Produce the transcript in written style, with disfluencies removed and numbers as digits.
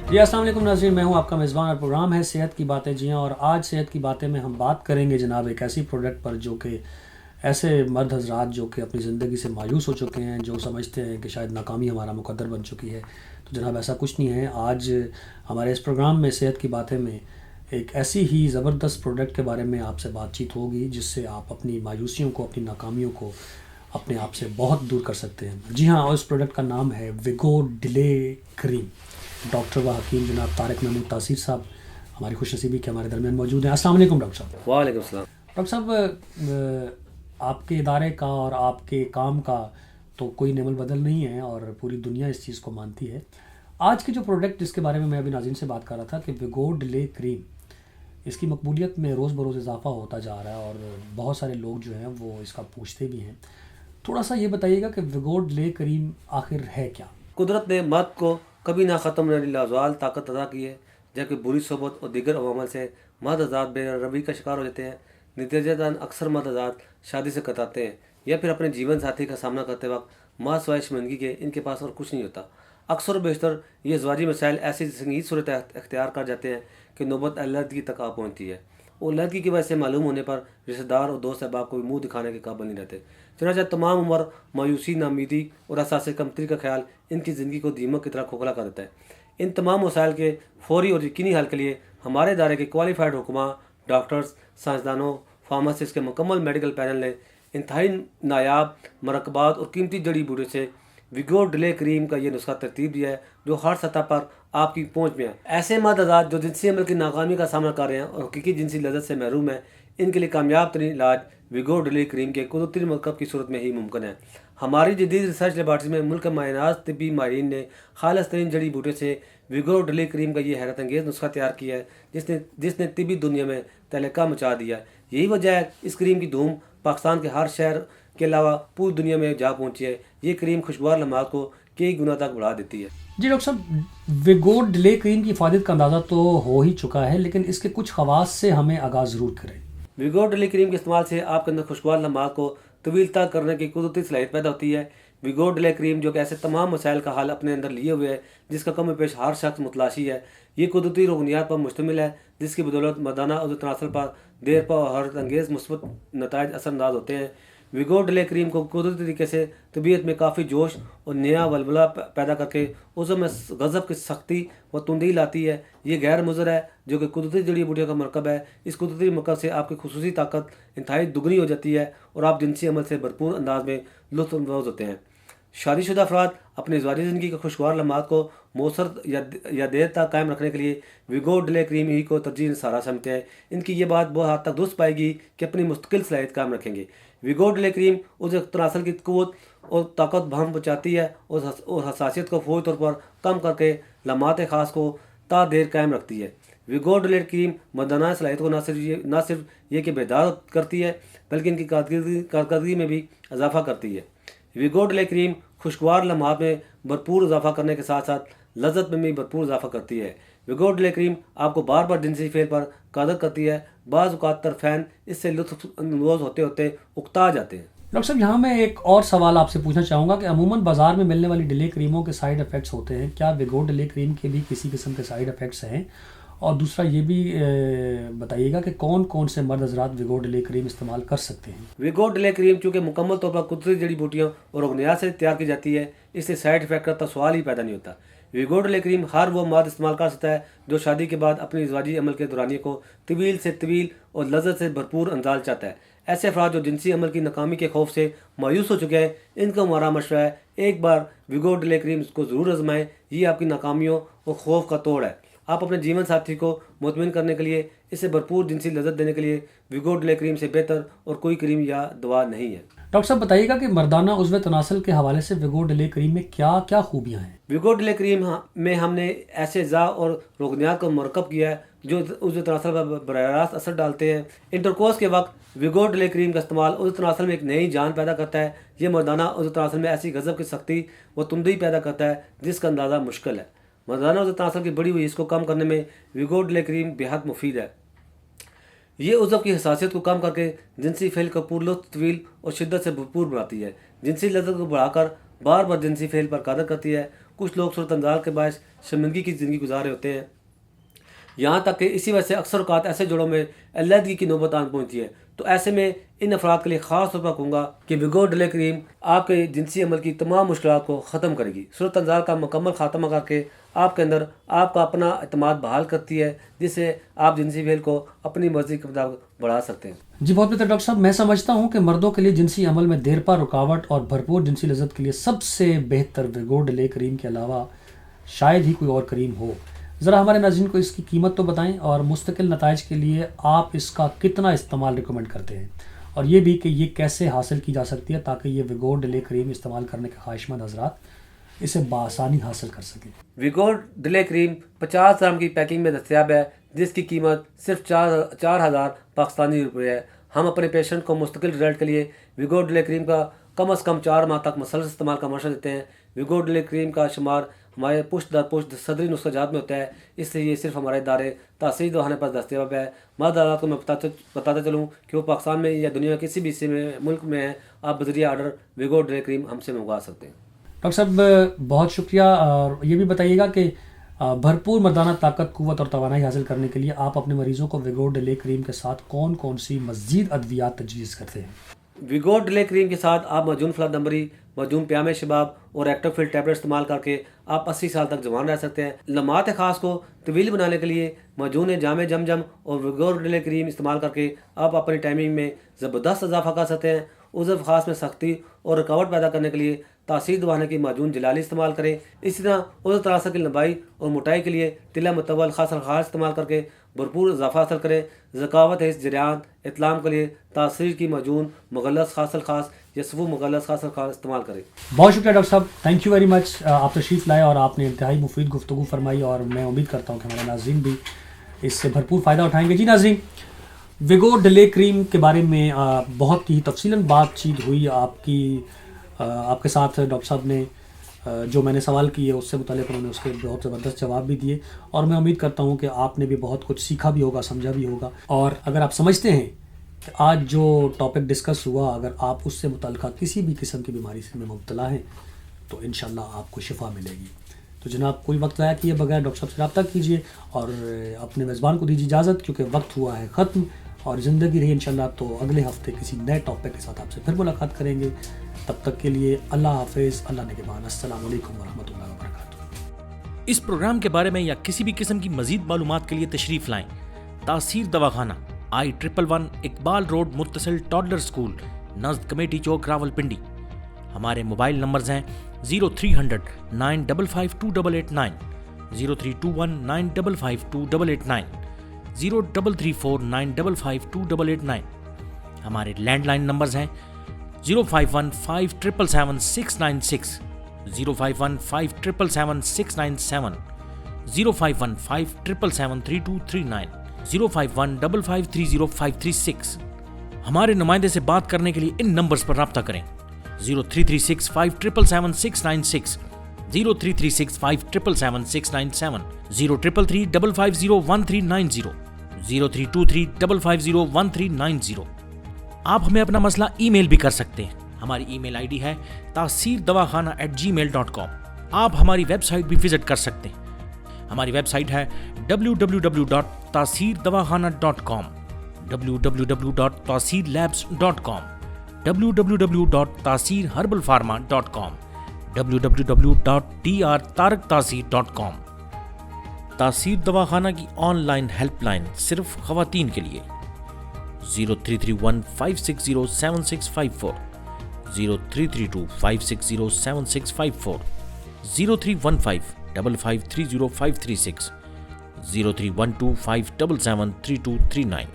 जी अस्सलाम वालेकुम नाज़रीन, मैं हूं आपका मेज़बान और प्रोग्राम है सेहत की बातें जी हाँ। और आज सेहत की बातें में हम बात करेंगे जनाब एक ऐसी प्रोडक्ट पर जो कि ऐसे मर्द हजरात जो कि अपनी ज़िंदगी से मायूस हो चुके हैं, जो समझते हैं कि शायद नाकामी हमारा मुकद्दर बन चुकी है। तो जनाब ऐसा कुछ नहीं है। आज हमारे इस प्रोग्राम में सेहत की बातें में एक ऐसी ही ज़बरदस्त प्रोडक्ट के बारे में आपसे बातचीत होगी जिससे आप अपनी मायूसियों को, अपनी नाकामियों को अपने आप से बहुत दूर कर सकते हैं। जी हाँ, और इस प्रोडक्ट का नाम है विगो डिले क्रीम। डॉक्टर व हकीम जनाब तारिक महमूद तासीर साहब हमारी खुशनसीबी के हमारे दरमियान मौजूद हैं। अस्सलाम वालेकुम डॉक्टर साहब। वालेकुम सलाम। डॉक्टर साहब, आपके इदारे का और आपके काम का तो कोई नेमल बदल नहीं है और पूरी दुनिया इस चीज़ को मानती है। आज के जो प्रोडक्ट जिसके बारे में मैं अभी नाज़रीन से बात कर रहा था कि विगो डिले क्रीम, इसकी मकबूलियत में रोज़ बरोज़ इजाफा होता जा रहा है और बहुत सारे लोग जो हैं वो इसका पूछते भी हैं। थोड़ा सा ये बताइएगा कि विगो डिले क्रीम आखिर है क्या? कुदरत ने मर्द को कभी ना ख़त्म न लाजवाल ताकत अदा की है, जबकि बुरी सोबत और दीगर अवामल से मर्द हज़रात बेरवि का शिकार हो जाते हैं। नतीजतन अक्सर मर्द हज़रात शादी से कतराते हैं या फिर अपने जीवन साथी का सामना करते वक्त माँ सिवाय शर्मिंदगी के इनके पास और कुछ नहीं होता। अक्सर बेशतर ये ज़वाजी मसाइल ऐसी संगीन सूरत अख्तियार कर जाते हैं कि नौबत अलर्जी तक आ पहुँचती है और लड़की की वजह से मालूम होने पर रिश्तेदार और दोस्त अहबाब को भी मुँह दिखाने के काबिल नहीं रहते। चनाचा तमाम उम्र मायूसी, नामीदी और एहसास कमतरी का ख्याल इनकी ज़िंदगी को दीमक की तरह खोखला कर देता है। इन तमाम मसाइल के फौरी और यकीनी हल के लिए हमारे इदारे के क्वालिफाइड हुक्मा, डॉक्टर्स, साइंसदानों, फार्मासिस्ट के मुकम्मल मेडिकल पैनल ने इंतहाई नायाब मरकबात और कीमती जड़ी बूटी से विगो डिले क्रीम का ये नुस्खा तरतीब दिया है जो हर सतह पर आपकी पहुंच में है। ऐसे मर्द हज़रात जो जिनसी अमल की नाकामी का सामना कर रहे हैं और हकीकी जिनसी लज़्ज़त से महरूम है, इनके लिए कामयाब तरीन इलाज विगो डिले क्रीम के कुदरती मरकब की सूरत में ही मुमकिन है। हमारी जदीद रिसर्च लेबार्ट्री में मुल्क मायनाज तिब्बी माहिरीन ने खालिस तरीन जड़ी बूटे से विगो डिले क्रीम का ये हैरत अंगेज़ नुस्खा तैयार किया है जिसने तिब्बी दुनिया में तहलका मचा दिया। यही वजह है इस क्रीम की धूम पाकिस्तान के हर शहर के अलावा पूरी दुनिया में जा पहुंची है। ये क्रीम खुशगवार लम्हात को कई गुना तक बढ़ा देती है। जी डॉक्टर साहब, विगो डिले क्रीम की फ़ायदे का अंदाज़ा तो हो ही चुका है, लेकिन इसके कुछ ख़वास से हमें आगाज़ ज़रूर करें। विगो डिले क्रीम के इस्तेमाल से आपके अंदर खुशगवार लम्हात को तवील तक करने की कुदरती सलाहियत पैदा होती है। विगो डिले क्रीम जो कि ऐसे तमाम मसाइल का हल अपने अंदर लिए हुए है जिसका कम पेश हर शख्स मुतलाशी है। ये कुदरती रुकनियात पर मुश्तमिल है जिसकी बदौलत मर्दाना और तनासल पर देर पर और हर अंगेज़ मुस्बत नताइज असरअंदाज होते हैं। विगो डिले क्रीम को कुदरती तरीके से तबीयत में काफ़ी जोश और नया वलवला पैदा करके उसमें गज़ब की सख्ती व तुंदी लाती है। ये गैर मुज़र है जो कि कुदरती जड़ी बूटियों का मरकब है। इस कुदरती मरकब से आपकी खुसूसी ताकत इंतहाई दुगनी हो जाती है और आप जिनसी अमल से भरपूर अंदाज में लुत्फ़अंदोज़ होते हैं। शादीशुदा अफराद अपनी ज़वाजी ज़िंदगी के खुशगवार लम्हात को मौसर या देर तक कायम रखने के लिए विगो डिले क्रीम ही को तरजीह सारा समझते हैं। इनकी ये बात बहुत हद तक दुरुस्त पाएगी कि अपनी मुस्तकिल सलाहियत कायम रखेंगे। विगो डिले क्रीम उस तनासल की क़ुव्वत और ताकत बहम बचाती है और हसासियत को फौरी तौर पर कम करके लम्हात ख़ास को ता देर कायम रखती है। विगो डिले क्रीम मर्दाना सलाहियत को न सिर्फ ये कि बेदार करती है बल्कि इनकी कारकर्दगी में भी इजाफा करती है। विगो डिले क्रीम खुशगवार लम्हात में भरपूर इजाफा करने के साथ साथ लज़्ज़त में भी भरपूर इजाफा करती है। विगो डिले क्रीम आपको बार बार जिनसी फेल पर कादर करती है। बाज़ औक़ात तरफ़ैन इससे लुत्फ़अंदोज़ होते होते उकता जाते हैं। डॉक्टर साहब, यहाँ मैं एक और सवाल आपसे पूछना चाहूँगा कि अमूमन बाज़ार में मिलने वाली डिले क्रीमों के साइड इफ़ेक्ट्स होते हैं, क्या विगो डिले क्रीम के भी किसी किस्म के साइड इफ़ेक्ट्स हैं? और दूसरा ये भी बताइएगा कि कौन कौन से मर्द हज़रात विगो डिले क्रीम इस्तेमाल कर सकते हैं? विगो डिले क्रीम चूँकि मुकम्मल तौर पर कुदरती जड़ी बूटियों और रुकनियात से तैयार की जाती है, इससे साइड इफ़ेक्ट का तो सवाल ही पैदा नहीं होता। विगो डिले क्रीम हर वो मर्द इस्तेमाल कर सकता है जो शादी के बाद अपनी ज़वाजी अमल के दौरानिए को तवील से तवील और लज़्ज़त से भरपूर अंदाज चाहता है। ऐसे अफराद जो जिनसी अमल की नाकामी के खौफ से मायूस हो चुके हैं, इनका हमारा मशवरा है एक बार विगो डिले क्रीम को ज़रूर आजमाएं। ये आपकी नाकामियों और खौफ का तोड़ है। आप अपने जीवन साथी को मुतमिन करने के लिए, इसे भरपूर जिनसी लज़्ज़त देने के लिए विगो डिले क्रीम से बेहतर और कोई क्रीम या दवा नहीं है। डॉक्टर साहब बताइएगा कि मर्दाना उज़्व तनासल के हवाले से विगो डिले क्रीम में क्या क्या खूबियाँ हैं? विगो डिले क्रीम में हमने ऐसे अज़ा और रुकनियात को मरकब किया है जो उज़्व तनासल पर बराह रास्त असर डालते हैं। इंटरकोर्स के वक्त विगो डिले क्रीम का इस्तेमाल उज़्व तनासल में एक नई जान पैदा करता है। ये मर्दाना उज़्व तनासल में ऐसी गज़ब की सख्ती व तुंदी पैदा करता है जिसका अंदाज़ा मुश्किल है। मर्दाना उज़्व तनासल की बड़ी हुई इसको कम करने में विगो डिले क्रीम बेहद मुफीद है। ये उज़्व की हसासियत को कम करके जिनसी फेल को पुरलुत्फ़, तवील और शिद्दत से भरपूर बनाती है। जिनसी लज़्ज़त को बढ़ाकर बार बार जिनसी फेल पर कादर करती है کچھ لوگ صورت انزال کے باعث شرمندگی کی زندگی گزار رہے ہوتے ہیں، یہاں تک کہ اسی وجہ سے اکثر اوقات ایسے جوڑوں میں علیحدگی کی نوبت آن پہنچتی ہے۔ تو ایسے میں ان افراد کے لیے خاص طور پر کہوں گا کہ ویگور ڈیلے کریم آپ کے جنسی عمل کی تمام مشکلات کو ختم کرے گی، صورت انزال کا مکمل خاتمہ کر کے آپ کے اندر آپ کا اپنا اعتماد بحال کرتی ہے، جس سے آپ جنسی فعل کو اپنی مرضی کے مطابق بڑھا سکتے ہیں۔ جی بہت بہتر ڈاکٹر صاحب، میں سمجھتا ہوں کہ مردوں کے لیے جنسی عمل میں دیر پا رکاوٹ اور بھرپور جنسی لذت کے لیے سب سے بہتر ویگور ڈیلے کریم کے علاوہ شاید ہی کوئی اور کریم ہو۔ ذرا ہمارے ناظرین کو اس کی قیمت تو بتائیں، اور مستقل نتائج کے لیے آپ اس کا کتنا استعمال ریکمینڈ کرتے ہیں، اور یہ بھی کہ یہ کیسے حاصل کی جا سکتی ہے تاکہ یہ ویگور ڈیلے کریم استعمال کرنے کے خواہش مند حضرات اسے بآسانی حاصل کر سکیں۔ ویگور ڈیلے کریم 50 گرام کی پیکنگ میں دستیاب ہے، جس کی قیمت صرف 4000 پاکستانی روپے ہے۔ ہم اپنے پیشنٹ کو مستقل رزلٹ کے لیے ویگور ڈیلے کریم کا کم از کم 4 ماہ تک مسلسل استعمال کا مشورہ دیتے ہیں۔ ویگور ڈیلے کریم کا شمار ہمارے پشت در پشت صدری نسخہ جات میں ہوتا ہے، اس لیے یہ صرف ہمارے ادارے تاثیر دواخانے پر دستیاب ہے۔ مرد حضرات کو میں بتاتا چلوں کہ وہ پاکستان میں یا دنیا کے کسی بھی حصے میں ملک میں ہیں، آپ بذریعہ آرڈر ویگور ڈیلے کریم ہم سے منگوا سکتے ہیں۔ ڈاکٹر صاحب بہت شکریہ، اور یہ بھی بتائیے گا کہ بھرپور مردانہ طاقت، قوت اور توانائی حاصل کرنے کے لیے آپ اپنے مریضوں کو ویگور ڈیلے کریم کے ساتھ کون کون سی مزید ادویات تجویز کرتے ہیں؟ ویگور ڈیلے کریم کے ساتھ آپ مجون فلاد دمبری، مجون پیام شباب اور ایکٹوفل ٹیبلٹ استعمال کر کے آپ 80 سال تک جوان رہ سکتے ہیں۔ لمحات خاص کو طویل بنانے کے لیے مجون جامع جمجم اور ویگور ڈیلے کریم استعمال کر کے آپ اپنی ٹائمنگ میں زبردست اضافہ کر سکتے ہیں۔ عضو خاص میں سختی اور رکاوٹ پیدا کرنے کے لیے تاثیر دوانے کی معجون جلالی استعمال کریں۔ اسی طرح عضو تراثر کی لمبائی اور موٹائی کے لیے تلا متول خاص الخاص استعمال کر کے بھرپور اضافہ حاصل کریں۔ ذکاوت ہے اس جریان اطلام کے لیے تاثیر کی معجون مغلظ خاص الخاص یا صفو مغلظ خاص الخاص استعمال کریں۔ بہت شکریہ ڈاکٹر صاحب، تھینک یو ویری مچ، آپ تشریف لائے اور آپ نے انتہائی مفید گفتگو فرمائی، اور میں امید کرتا ہوں کہ ہمارے ناظرین بھی اس سے بھرپور فائدہ اٹھائیں گے۔ جی ناظرین، ویگور ڈیلے کریم کے بارے میں بہت ہی تفصیلاً بات چیت ہوئی آپ کے ساتھ۔ ڈاکٹر صاحب نے جو میں نے سوال کیے اس سے متعلق انہوں نے اس کے بہت زبردست جواب بھی دیے، اور میں امید کرتا ہوں کہ آپ نے بھی بہت کچھ سیکھا بھی ہوگا، سمجھا بھی ہوگا، اور اگر آپ سمجھتے ہیں کہ آج جو ٹاپک ڈسکس ہوا اگر آپ اس سے متعلقہ کسی بھی قسم کی بیماری میں مبتلا ہیں تو انشاءاللہ آپ کو شفا ملے گی۔ تو جناب کوئی وقت ضائع کیے بغیر ڈاکٹر صاحب سے رابطہ کیجیے اور اپنے میزبان کو دیجیے اجازت، کیونکہ وقت ہوا ہے ختم، اور زندگی رہی انشاءاللہ تو اگلے ہفتے کسی نئے ٹاپک کے ساتھ آپ سے پھر ملاقات کریں گے۔ تب تک کے لیے اللہ حافظ، اللہ نگہبان، السلام علیکم ورحمۃ اللہ وبرکاتہ۔ اس پروگرام کے بارے میں یا کسی بھی قسم کی مزید معلومات کے لیے تشریف لائیں تاثیر دواخانہ، I-111 اقبال روڈ متصل ٹاڈلر اسکول، نزد کمیٹی چوک، راولپنڈی۔ ہمارے موبائل نمبرز ہیں 0300 955 2889، 0321 955 2889، 0334 955 2889۔ ہمارے لینڈ لائن نمبرز ہیں 051 5777 696، 051 5777 697، 051 5777 3239، 051 5530 536۔ ہمارے نمائندے سے بات کرنے کے لیے ان نمبرز پر رابطہ کریں 0336 5777 696، 0336 5777 697، 0333 550 1390، 0323 550 1390۔ آپ ہمیں اپنا مسئلہ ای میل بھی کر سکتے ہیں، ہماری ای میل آئی ڈی ہے taseerdawakana@gmail.com۔ آپ ہماری ویب سائٹ بھی وزٹ کر سکتے ہیں، ہماری ویب سائٹ ہے www.taseerdawakana.com، www.taseerlabs.com، www.taseerherbalpharma.com، www.drtarektaseer.com۔ تاثیر دواخانہ کی آن لائن ہیلپ لائن صرف خواتین کے لیے 0331 560 7654، 0332 560 7654، 0315 5530 536، 0312 577 3239۔